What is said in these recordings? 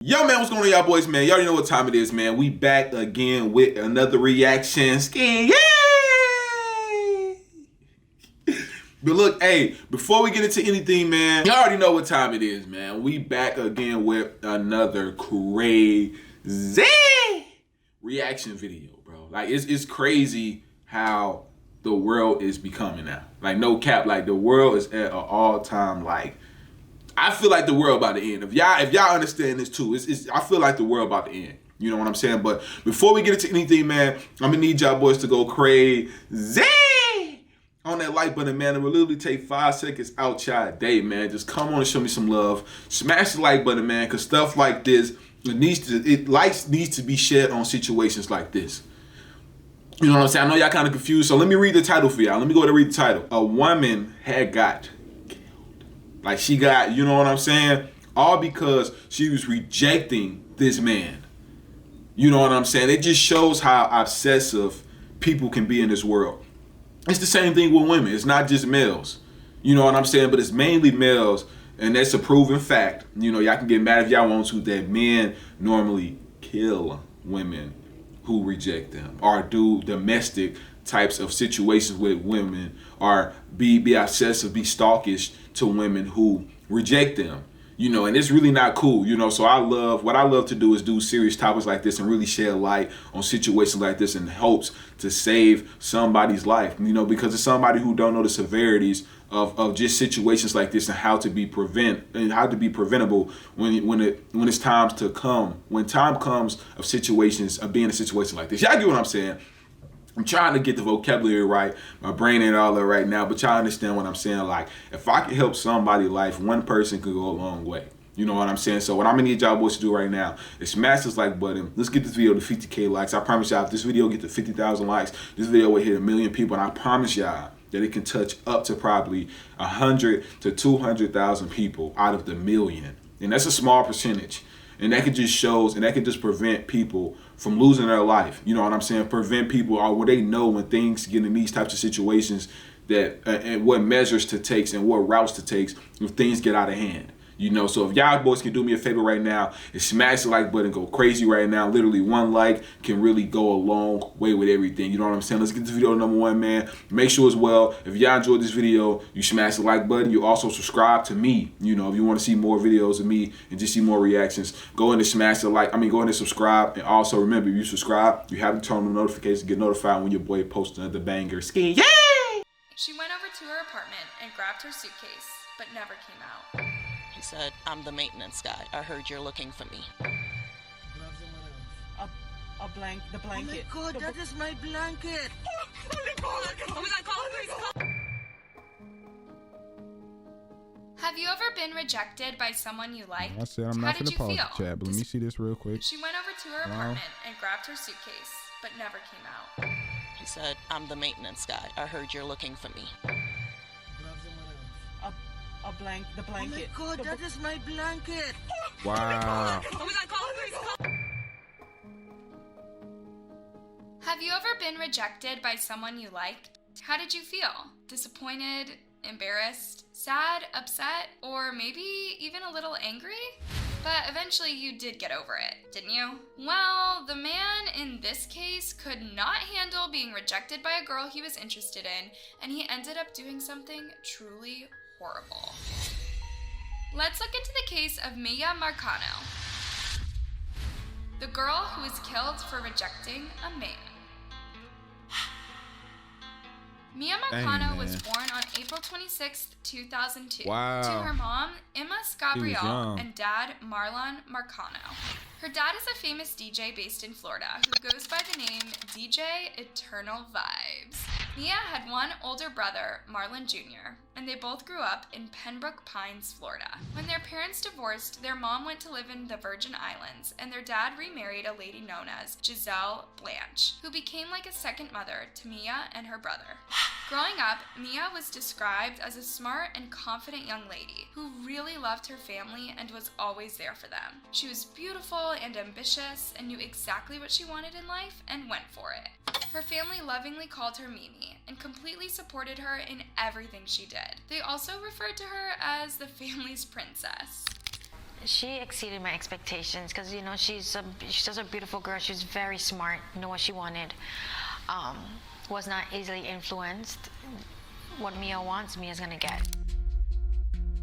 Yo, man, what's going on, y'all boys, man? Y'all already know what time it is, man. We back again with another reaction. Yay! But look, hey, before we get into anything, man, y'all already know what time it is, man. We back again with another crazy reaction video, bro. Like, it's crazy how the world is becoming now. Like, no cap, like, the world is at an all-time, like, I feel like the world about to end. If y'all understand this too, I feel like the world about to end. You know what I'm saying? But before we get into anything, man, I'm gonna need y'all boys to go crazy on that like button, man. It will literally take 5 seconds out y'all day, man. Just come on and show me some love. Smash the like button, man, because stuff like this light needs to be shed on situations like this. You know what I'm saying? I know y'all kind of confused, so let me read the title for y'all. Let me go to read the title. A woman had got. Like, she got, you know what I'm saying? All because she was rejecting this man. You know what I'm saying? It just shows how obsessive people can be in this world. It's the same thing with women. It's not just males. You know what I'm saying? But it's mainly males. And that's a proven fact. You know, y'all can get mad if y'all want to, that men normally kill women who reject them, or do domestic types of situations with women, or be obsessive, be stalkish to women who reject them. You know, and it's really not cool, you know. So what I love to do is do serious topics like this and really shed light on situations like this in hopes to save somebody's life, you know, because it's somebody who don't know the severities of just situations like this and how to be preventable when it's times to come, when time comes of situations, of being in a situation like this. Y'all get what I'm saying? I'm trying to get the vocabulary right. My brain ain't all there right now, but y'all understand what I'm saying. Like, if I can help somebody's life, one person could go a long way. You know what I'm saying? So what I'm gonna need y'all boys to do right now is smash this like button. Let's get this video to 50K likes. I promise y'all, if this video get to 50,000 likes, this video will hit 1 million people, and I promise y'all that it can touch up to probably 100 to 200,000 people out of the million. And that's a small percentage. And that can just shows, and that can just prevent people from losing their life. You know what I'm saying? Prevent people, or when they know when things get in these types of situations, that and what measures to take and what routes to take if things get out of hand. You know, so if y'all boys can do me a favor right now and smash the like button, go crazy right now. Literally, one like can really go a long way with everything. You know what I'm saying? Let's get this video to #1, man. Make sure as well, if y'all enjoyed this video, you smash the like button. You also subscribe to me. You know, if you want to see more videos of me and just see more reactions, go in and smash the like. Go in and subscribe. And also remember, if you subscribe, you have to turn on the notifications to get notified when your boy posts another banger. Yay! She went over to her apartment and grabbed her suitcase, but never came out. He said, "I'm the maintenance guy. I heard you're looking for me." The blanket. Oh my God, that is my blanket. Oh my God, call the police. Have you ever been rejected by someone you like? I said I'm not gonna pause the chat, but let me see this real quick. She went over to her apartment and grabbed her suitcase, but never came out. He said, "I'm the maintenance guy. I heard you're looking for me." The blanket. Oh my God, that is my blanket. Wow. Oh my God, call the police. Have you ever been rejected by someone you liked? How did you feel? Disappointed, embarrassed, sad, upset, or maybe even a little angry? But eventually you did get over it, didn't you? Well, the man in this case could not handle being rejected by a girl he was interested in, and he ended up doing something truly horrible. Let's look into the case of Miya Marcano, the girl who was killed for rejecting a man. Miya Marcano was born on April 26, 2002, Wow. to her mom, 𝐒𝐮𝐬𝐫𝐢𝐻𝐿, young. and dad, Marlon Marcano. Her dad is a famous DJ based in Florida who goes by the name DJ Eternal Vibes. Miya had one older brother, Marlon Jr., and they both grew up in Pembroke Pines, Florida. When their parents divorced, their mom went to live in the Virgin Islands, and their dad remarried a lady known as Giselle Blanche, who became like a second mother to Miya and her brother. Growing up, Miya was described as a smart and confident young lady who really loved her family and was always there for them. She was beautiful and ambitious and knew exactly what she wanted in life and went for it. Her family lovingly called her Mimi and completely supported her in everything she did. They also referred to her as the family's princess. She exceeded my expectations because, you know, she's just a beautiful girl. She's very smart, knew what she wanted, was not easily influenced. What Miya wants, Miya's gonna get.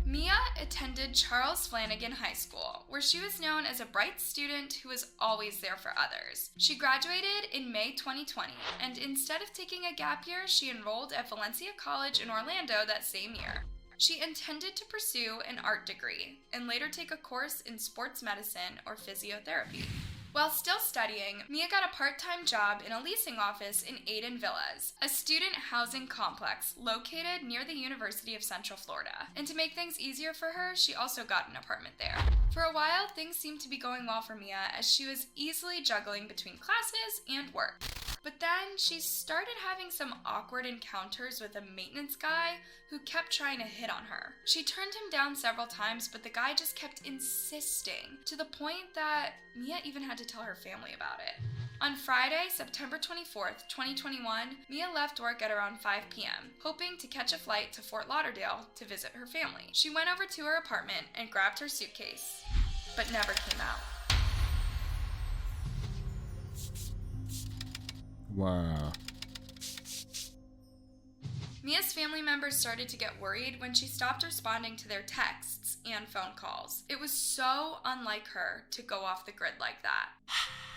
Miya attended Charles Flanagan High School, where she was known as a bright student who was always there for others. She graduated in May 2020, and instead of taking a gap year, she enrolled at Valencia College in Orlando that same year. She intended to pursue an art degree and later take a course in sports medicine or physiotherapy. While still studying, Miya got a part-time job in a leasing office in Eden Villas, a student housing complex located near the University of Central Florida. And to make things easier for her, she also got an apartment there. For a while, things seemed to be going well for Miya as she was easily juggling between classes and work. But then she started having some awkward encounters with a maintenance guy who kept trying to hit on her. She turned him down several times, but the guy just kept insisting, to the point that Miya even had to tell her family about it. On Friday, September 24th, 2021, Miya left work at around 5 p.m., hoping to catch a flight to Fort Lauderdale to visit her family. She went over to her apartment and grabbed her suitcase, but never came out. Wow. Miya's family members started to get worried when she stopped responding to their texts and phone calls. It was so unlike her to go off the grid like that.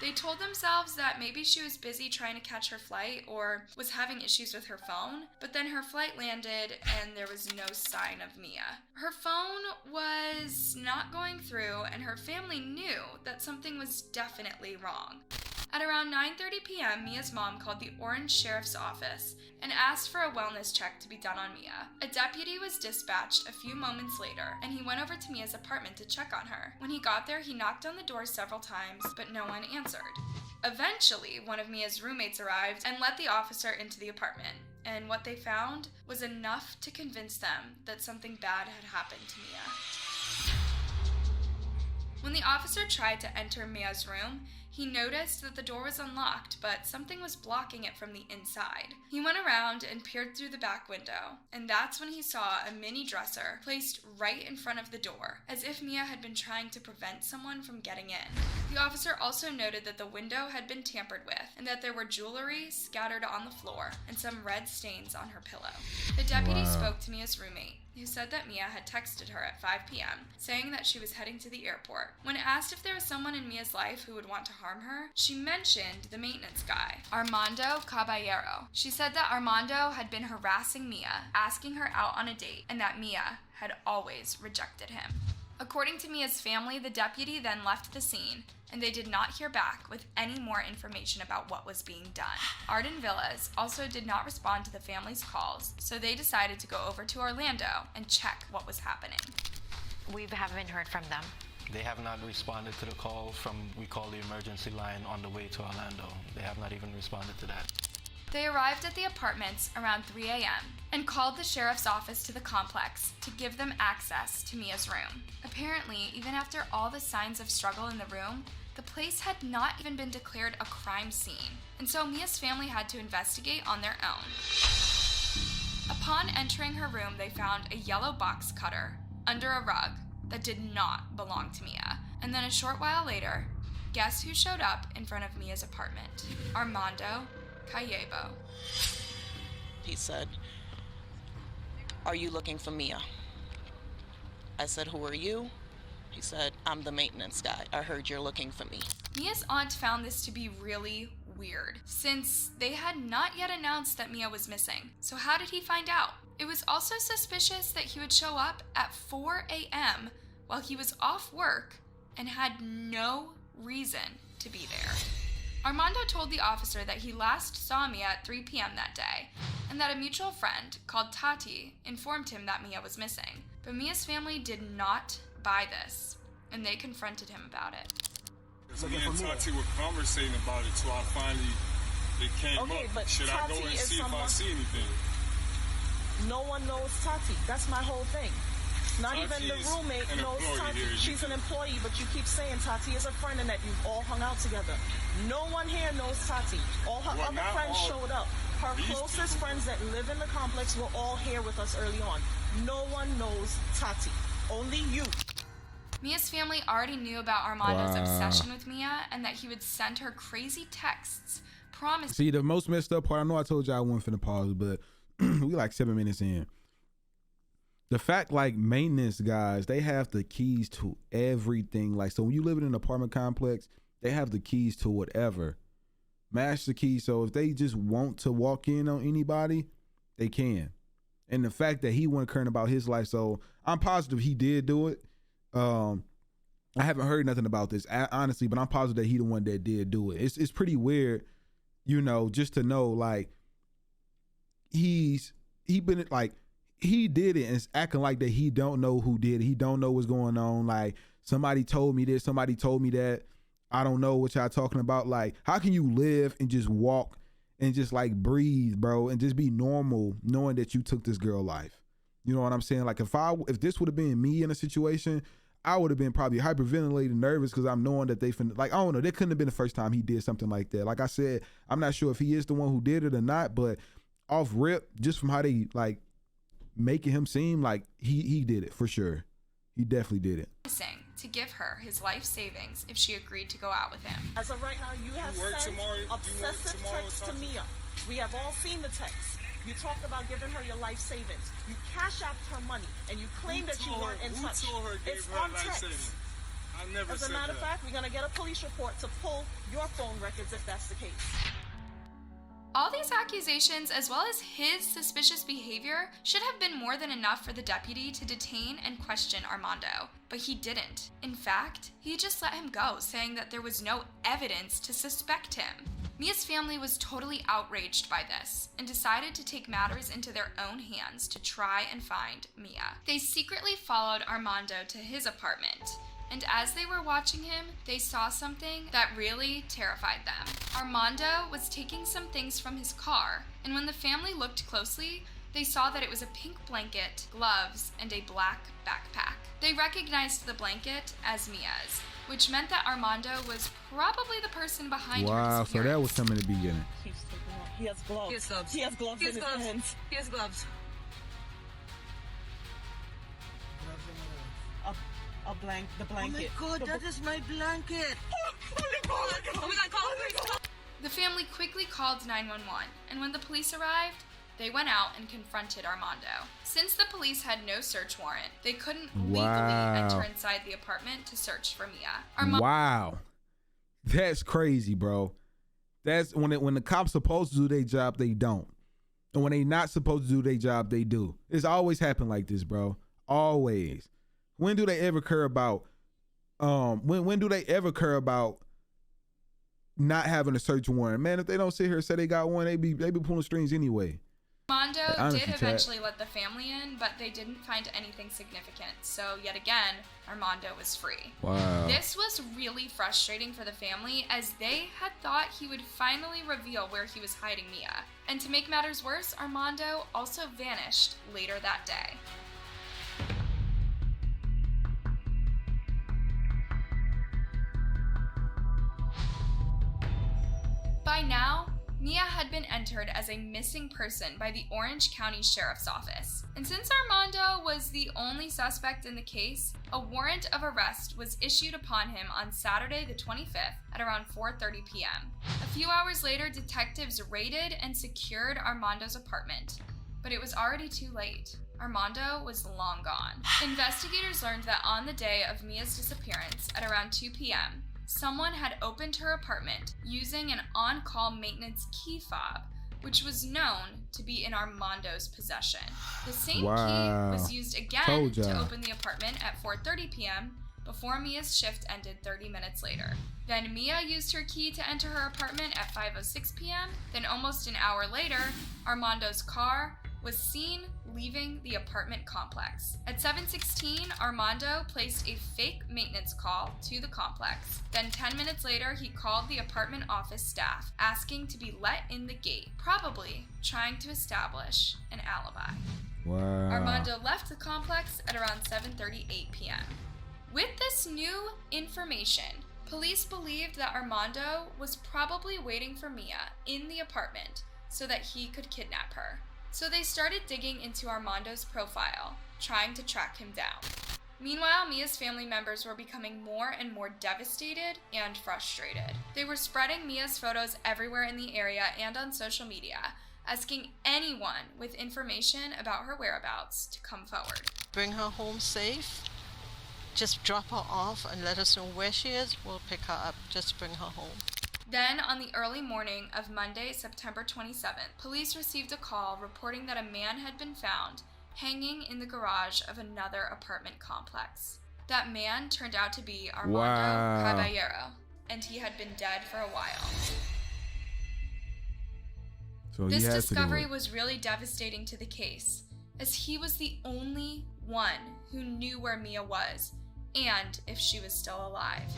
They told themselves that maybe she was busy trying to catch her flight or was having issues with her phone, but then her flight landed and there was no sign of Miya. Her phone was not going through and her family knew that something was definitely wrong. At around 9:30 p.m., Miya's mom called the Orange Sheriff's Office and asked for a wellness check to be done on Miya. A deputy was dispatched a few moments later, and he went over to Miya's apartment to check on her. When he got there, he knocked on the door several times, but no one answered. Eventually, one of Miya's roommates arrived and let the officer into the apartment, and what they found was enough to convince them that something bad had happened to Miya. When the officer tried to enter Miya's room, he noticed that the door was unlocked, but something was blocking it from the inside. He went around and peered through the back window, and that's when he saw a mini dresser placed right in front of the door, as if Miya had been trying to prevent someone from getting in. The officer also noted that the window had been tampered with, and that there were jewelry scattered on the floor, and some red stains on her pillow. The deputy spoke to Miya's roommate, who said that Miya had texted her at 5 p.m., saying that she was heading to the airport. When asked if there was someone in Miya's life who would want to harm her, she mentioned the maintenance guy, Armando Caballero. She said that Armando had been harassing Miya, asking her out on a date, and that Miya had always rejected him. According to Miya's family, the deputy then left the scene, and they did not hear back with any more information about what was being done. Arden Villas also did not respond to the family's calls, so they decided to go over to Orlando and check what was happening. We haven't heard from them. They have not responded to the call from, we call the emergency line on the way to Orlando. They have not even responded to that. They arrived at the apartments around 3 a.m. and called the sheriff's office to the complex to give them access to Miya's room. Apparently, even after all the signs of struggle in the room, the place had not even been declared a crime scene, and so Miya's family had to investigate on their own. Upon entering her room, they found a yellow box cutter under a rug that did not belong to Miya. And then a short while later, guess who showed up in front of Miya's apartment? Armando 𝐋𝐤𝐤𝐫𝐢. He said, "Are you looking for Miya?" I said, "Who are you?" He said, "I'm the maintenance guy. I heard you're looking for me." Miya's aunt found this to be really weird, since they had not yet announced that Miya was missing. So how did he find out? It was also suspicious that he would show up at 4 a.m. while he was off work and had no reason to be there. Armando told the officer that he last saw Miya at 3 p.m. that day, and that a mutual friend called Tati informed him that Miya was missing. But Miya's family did not buy this, and they confronted him about it. So me and Tati were conversating about it till I finally, it came up. But should Tati I go and is see if I someone- see anything? No one knows Tati. That's my whole thing. Not Tati even the is roommate an knows employee Tati. here. She's an employee, but you keep saying Tati is a friend and that you've all hung out together. No one here knows Tati. All her Well, other not friends all showed up. Her these closest people. friends that live in the complex were all here with us early on. No one knows Tati. Only you. Mia's family already knew about Armando's obsession with Miya and that he would send her crazy texts promising. See, the most messed up part, I know I told you I wasn't finna pause, but we like 7 minutes in. The fact, like, maintenance guys, they have the keys to everything. Like, so when you live in an apartment complex, they have the keys to whatever. Master key, so if they just want to walk in on anybody, they can. And the fact that he wasn't caring about his life, so I'm positive he did do it. I haven't heard nothing about this, honestly, but I'm positive that he the one that did do it. It's pretty weird, you know, just to know, like, he been, like, he did it and it's acting like that he don't know who did it. He don't know what's going on. Like, somebody told me this, somebody told me that. I don't know what y'all talking about. Like, how can you live and just walk and just, like, breathe, bro, and just be normal knowing that you took this girl's life? You know what I'm saying? Like, if this would have been me in a situation, I would have been probably hyperventilating, nervous, because I'm knowing that they finna, like, I don't know, that couldn't have been the first time he did something like that. Like I said, I'm not sure if he is the one who did it or not, but off rip, just from how they, like, making him seem like he did it for sure. He definitely did it. To give her his life savings if she agreed to go out with him. As of right now, you have sent obsessive texts to Miya. We have all seen the texts. You talked about giving her your life savings. You cash out her money, and you claim that you weren't in touch. It's on text. As a matter of fact, we're going to get a police report to pull your phone records if that's the case. All these accusations, as well as his suspicious behavior, should have been more than enough for the deputy to detain and question Armando, but he didn't. In fact, he just let him go, saying that there was no evidence to suspect him. Mia's family was totally outraged by this and decided to take matters into their own hands to try and find Miya. They secretly followed Armando to his apartment, and as they were watching him, they saw something that really terrified them. Armando was taking some things from his car, and when the family looked closely, they saw that it was a pink blanket, gloves, and a black backpack. They recognized the blanket as Mia's, which meant that Armando was probably the person behind her disappearance. Wow, so that was him in the beginning. He has gloves. He has gloves. He has gloves in his hands. He has gloves. The blanket. Oh my God, that is my blanket. The family quickly called 911, and when the police arrived, they went out and confronted Armando. Since the police had no search warrant, they couldn't legally enter inside the apartment to search for Miya. Wow. That's crazy, bro. That's when the cops supposed to do their job, they don't. And when they not supposed to do their job, they do. It's always happened like this, bro. Always. When do they ever care about when do they ever care about not having a search warrant? Man, if they don't sit here and say they got one, they be pulling strings anyway. Armando did eventually let the family in, but they didn't find anything significant. So yet again, Armando was free. Wow. This was really frustrating for the family, as they had thought he would finally reveal where he was hiding Miya. And to make matters worse, Armando also vanished later that day. By now, Miya had been entered as a missing person by the Orange County Sheriff's Office. And since Armando was the only suspect in the case, a warrant of arrest was issued upon him on Saturday the 25th at around 4:30 p.m. A few hours later, detectives raided and secured Armando's apartment, but it was already too late. Armando was long gone. Investigators learned that on the day of Mia's disappearance at around 2 p.m., someone had opened her apartment using an on-call maintenance key fob, which was known to be in Armando's possession. The same key was used again to open the apartment at 4:30 p.m. before Mia's shift ended 30 minutes later. Then Miya used her key to enter her apartment at 5:06 p.m. Then almost an hour later, Armando's car was seen leaving the apartment complex. At 7:16, Armando placed a fake maintenance call to the complex. Then 10 minutes later, he called the apartment office staff, asking to be let in the gate, probably trying to establish an alibi. Wow. Armando left the complex at around 7:38 p.m. With this new information, police believed that Armando was probably waiting for Miya in the apartment so that he could kidnap her. So they started digging into Armando's profile, trying to track him down. Meanwhile, Mia's family members were becoming more and more devastated and frustrated. They were spreading Mia's photos everywhere in the area and on social media, asking anyone with information about her whereabouts to come forward. Bring her home safe. Just drop her off and let us know where she is. We'll pick her up. Just bring her home. Then, on the early morning of Monday, September 27th, police received a call reporting that a man had been found hanging in the garage of another apartment complex. That man turned out to be Armando 𝐒𝐤𝐤𝐫𝐢𝐤, and he had been dead for a while. So this discovery was really devastating to the case, as he was the only one who knew where Mia was and if she was still alive.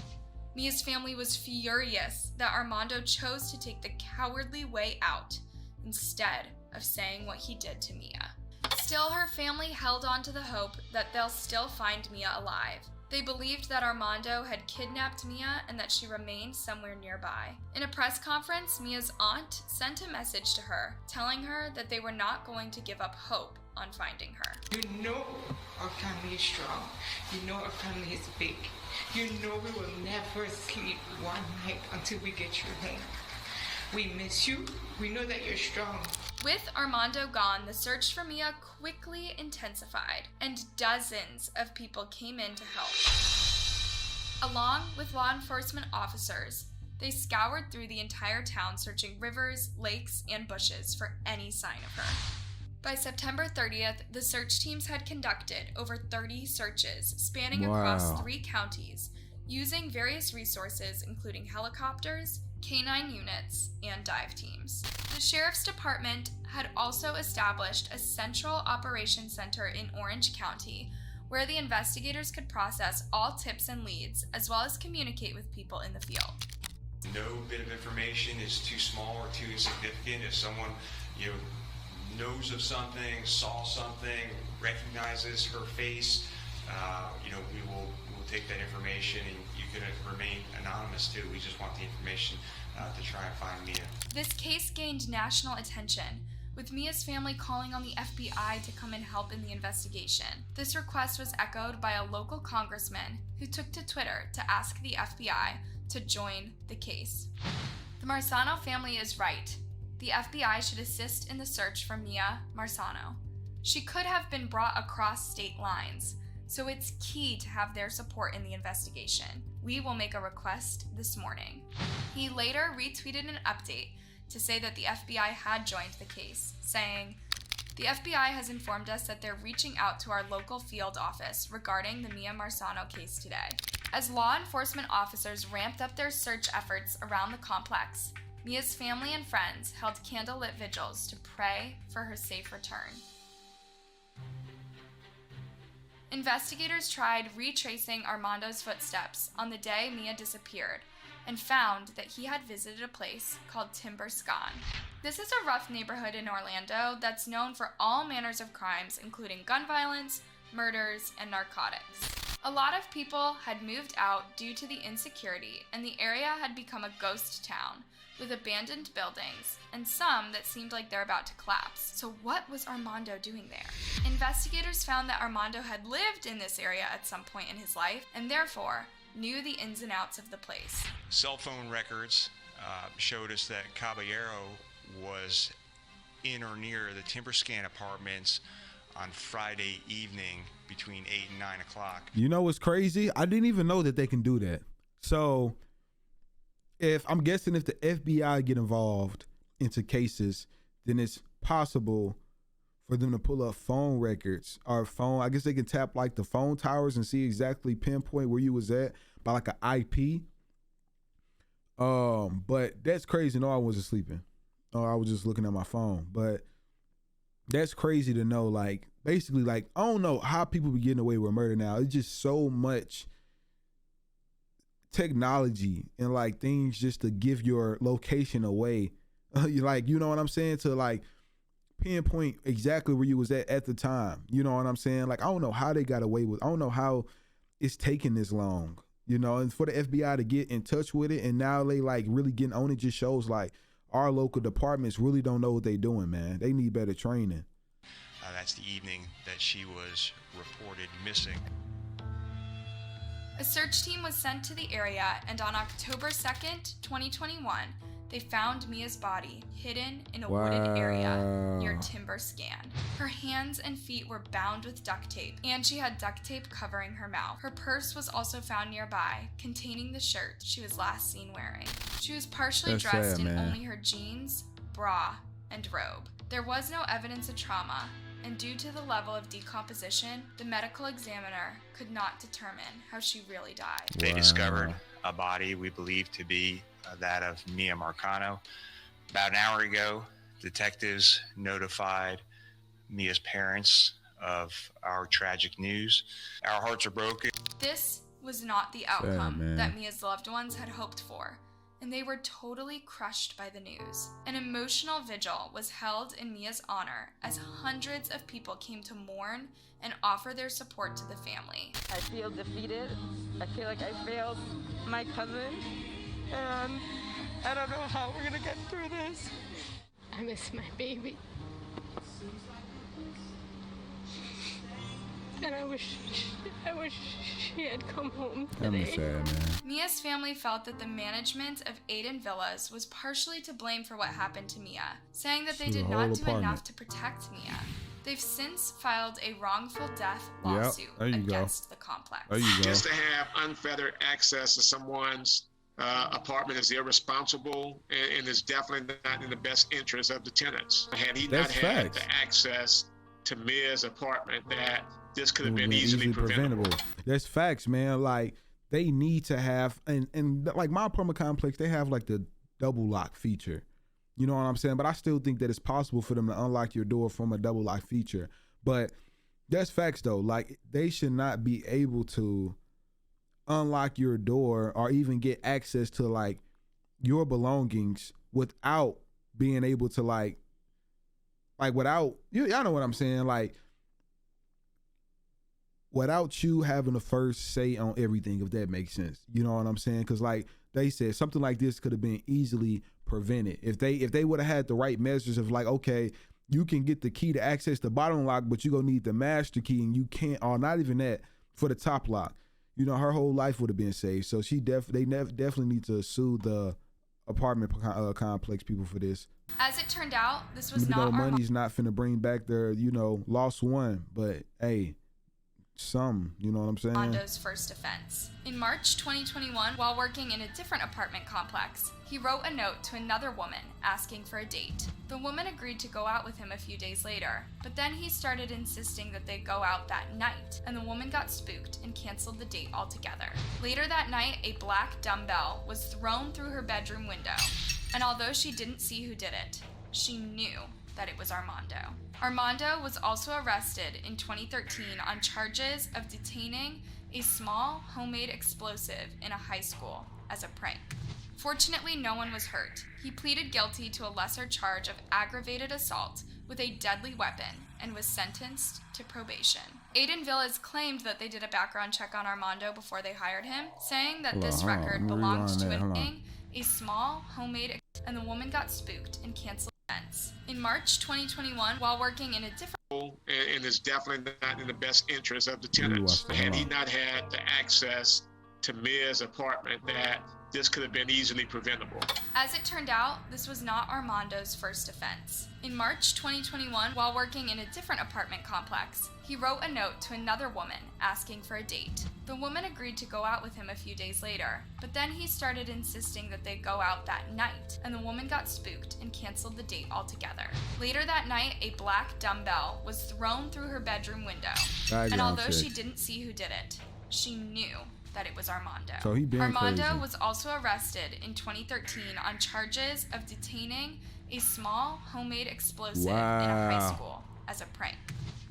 Mia's family was furious that Armando chose to take the cowardly way out instead of saying what he did to Mia. Still, her family held on to the hope that they'll still find Mia alive. They believed that Armando had kidnapped Mia and that she remained somewhere nearby. In a press conference, Mia's aunt sent a message to her, telling her that they were not going to give up hope on finding her. You know our family is strong. You know our family is big. You know we will never sleep one night until we get you home. We miss you. We know that you're strong. With Armando gone, the search for Mia quickly intensified, and dozens of people came in to help. Along with law enforcement officers, they scoured through the entire town searching rivers, lakes, and bushes for any sign of her. By September 30th, the search teams had conducted over 30 searches spanning across 3 counties, using various resources including helicopters, K-9 units, and dive teams. The Sheriff's Department had also established a central operations center in Orange County where the investigators could process all tips and leads as well as communicate with people in the field. No bit of information is too small or too insignificant. If someone, knows of something, saw something, recognizes her face, we will take that information, and you can remain anonymous too. We just want the information to try and find Mia. This case gained national attention, with Mia's family calling on the FBI to come and help in the investigation. This request was echoed by a local congressman who took to Twitter to ask the FBI to join the case. The Marcano family is right. The FBI should assist in the search for Miya Marcano. She could have been brought across state lines, so it's key to have their support in the investigation. We will make a request this morning. He later retweeted an update to say that the FBI had joined the case, saying, "The FBI has informed us that they're reaching out to our local field office regarding the Miya Marcano case today." As law enforcement officers ramped up their search efforts around the complex, Mia's family and friends held candlelit vigils to pray for her safe return. Investigators tried retracing Armando's footsteps on the day Mia disappeared and found that he had visited a place called Timber Scan. This is a rough neighborhood in Orlando that's known for all manners of crimes, including gun violence, murders, and narcotics. A lot of people had moved out due to the insecurity, and the area had become a ghost town with abandoned buildings and some that seemed like they're about to collapse. So what was Armando doing there? Investigators found that Armando had lived in this area at some point in his life and therefore knew the ins and outs of the place. Cell phone records showed us that 𝐒𝐤𝐤𝐫𝐢𝐤 was in or near the Timber Scan apartments on Friday evening between 8 and 9 o'clock. You know what's crazy? I didn't even know that they can do that. So I'm guessing if the FBI get involved into cases, then it's possible for them to pull up phone records or I guess they can tap like the phone towers and see exactly pinpoint where you was at by like an IP. But that's crazy. No, I wasn't sleeping. Oh, I was just looking at my phone. But that's crazy to know, like, basically, like, I don't know how people be getting away with murder now. It's just so much technology and like things just to give your location away. Like, you know what I'm saying? To like pinpoint exactly where you was at the time. You know what I'm saying? Like, I don't know how they got away with. I don't know how it's taking this long. You know, and for the FBI to get in touch with it and now they like really getting on it just shows like our local departments really don't know what they doing, man. They need better training. That's the evening that she was reported missing. A search team was sent to the area, and on October 2nd, 2021, they found Mia's body hidden in a wooded area near Timber Scan. Her hands and feet were bound with duct tape, and she had duct tape covering her mouth. Her purse was also found nearby, containing the shirt she was last seen wearing. She was partially dressed in only her jeans, bra, and robe. There was no evidence of trauma, and due to the level of decomposition, the medical examiner could not determine how she really died. They discovered a body we believe to be that of Miya Marcano. About an hour ago, detectives notified Mia's parents of our tragic news. Our hearts are broken. This was not the outcome that Mia's loved ones had hoped for, and they were totally crushed by the news. An emotional vigil was held in Mia's honor as hundreds of people came to mourn and offer their support to the family. I feel defeated. I feel like I failed my cousin, and I don't know how we're gonna get through this. I miss my baby. And I wish she had come home today. Mia's family felt that the management of Eden Villas was partially to blame for what happened to Mia, saying that they did not do enough to protect Mia. They've since filed a wrongful death lawsuit against the complex. Just to have unfettered access to someone's apartment is irresponsible and is definitely not in the best interest of the tenants. Had he not had the access to Mia's apartment, that this could have been easily preventable. That's facts, man. Like, they need to have, and like my apartment complex, they have like the double lock feature. You know what I'm saying? But I still think that it's possible for them to unlock your door from a double lock feature. But that's facts though. Like, they should not be able to unlock your door or even get access to like your belongings without being able to like without y'all know what I'm saying, like without you having the first say on everything, if that makes sense. You know what I'm saying? Because like they said, something like this could have been easily prevented if they would have had the right measures of like, okay, you can get the key to access the bottom lock, but you're gonna need the master key, and you can't, or not even that for the top lock. You know, her whole life would have been saved. So they definitely need to sue the apartment complex people for this. As it turned out, this was not money's not finna bring back their, lost one, but hey, some, you know what I'm saying? Armando's first offense. In March 2021, while working in a different apartment complex, he wrote a note to another woman asking for a date. The woman agreed to go out with him a few days later, but then he started insisting that they go out that night, and the woman got spooked and canceled the date altogether. Later that night, a black dumbbell was thrown through her bedroom window, and although she didn't see who did it, she knew that it was Armando. Armando was also arrested in 2013 on charges of detaining a small homemade explosive in a high school as a prank. Fortunately, no one was hurt. He pleaded guilty to a lesser charge of aggravated assault with a deadly weapon and was sentenced to probation. Eden Villas claimed that they did a background check on Armando before they hired him, saying that this record belonged to a small homemade, and the woman got spooked and canceled events. In March 2021, while working in a different and is definitely not in the best interest of the tenants. Had he not had the access to Mia's apartment, that this could have been easily preventable. As it turned out, this was not Armando's first offense. In March 2021, while working in a different apartment complex, he wrote a note to another woman asking for a date. The woman agreed to go out with him a few days later, but then he started insisting that they go out that night, and the woman got spooked and canceled the date altogether. Later that night, a black dumbbell was thrown through her bedroom window, and although she didn't see who did it, she knew that it was Armando. So Armando crazy. was also arrested in 2013 on charges of detaining a small homemade explosive in a high school as a prank.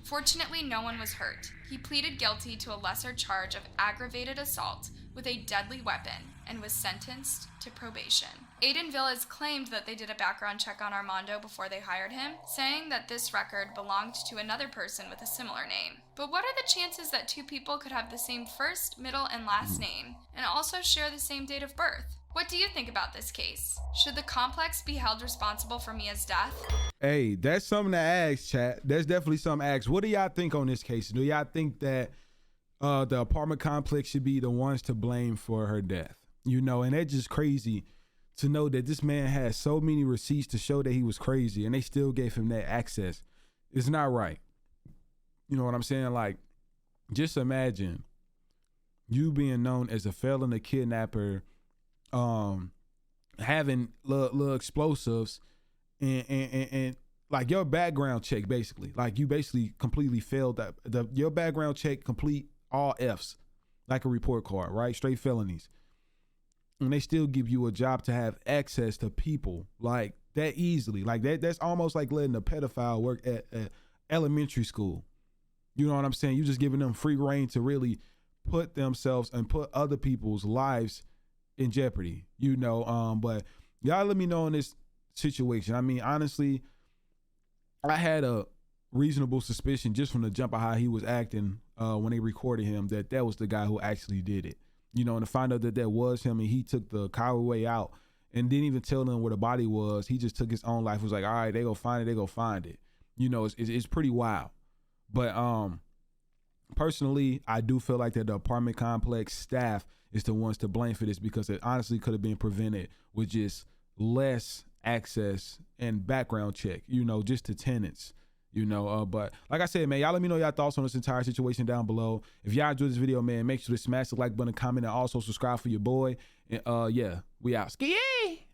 Fortunately, no one was hurt. He pleaded guilty to a lesser charge of aggravated assault with a deadly weapon and was sentenced to probation. Eden Villas claimed that they did a background check on Armando before they hired him, saying that this record belonged to another person with a similar name. But what are the chances that two people could have the same first, middle, and last name, and also share the same date of birth? What do you think about this case? Should the complex be held responsible for Mia's death? Hey, that's something to ask, chat. That's definitely something to ask. What do y'all think on this case? Do y'all think that the apartment complex should be the ones to blame for her death. You know, and that's just crazy to know that this man had so many receipts to show that he was crazy and they still gave him that access. It's not right. You know what I'm saying? Like, just imagine you being known as a felon, a kidnapper, having little explosives and like your background check, basically. Like, you basically completely failed that. Your background check complete all Fs, like a report card, right? Straight felonies. And they still give you a job to have access to people like that easily. Like that's almost like letting a pedophile work at elementary school. You know what I'm saying? You just giving them free reign to really put themselves and put other people's lives in jeopardy. You know, but y'all let me know in this situation. I mean, honestly, I had a reasonable suspicion just from the jump of how he was acting when they recorded him that was the guy who actually did it. You know, and to find out that was him and he took the coward way out and didn't even tell them where the body was. He just took his own life. Was like, all right, they go find it. You know, it's pretty wild. But personally, I do feel like that the apartment complex staff is the ones to blame for this, because it honestly could have been prevented with just less access and background check, you know, just to tenants. You know, but like I said, man, y'all let me know y'all thoughts on this entire situation down below. If y'all enjoyed this video, man, make sure to smash the like button, comment, and also subscribe for your boy. And yeah, we out. Ski.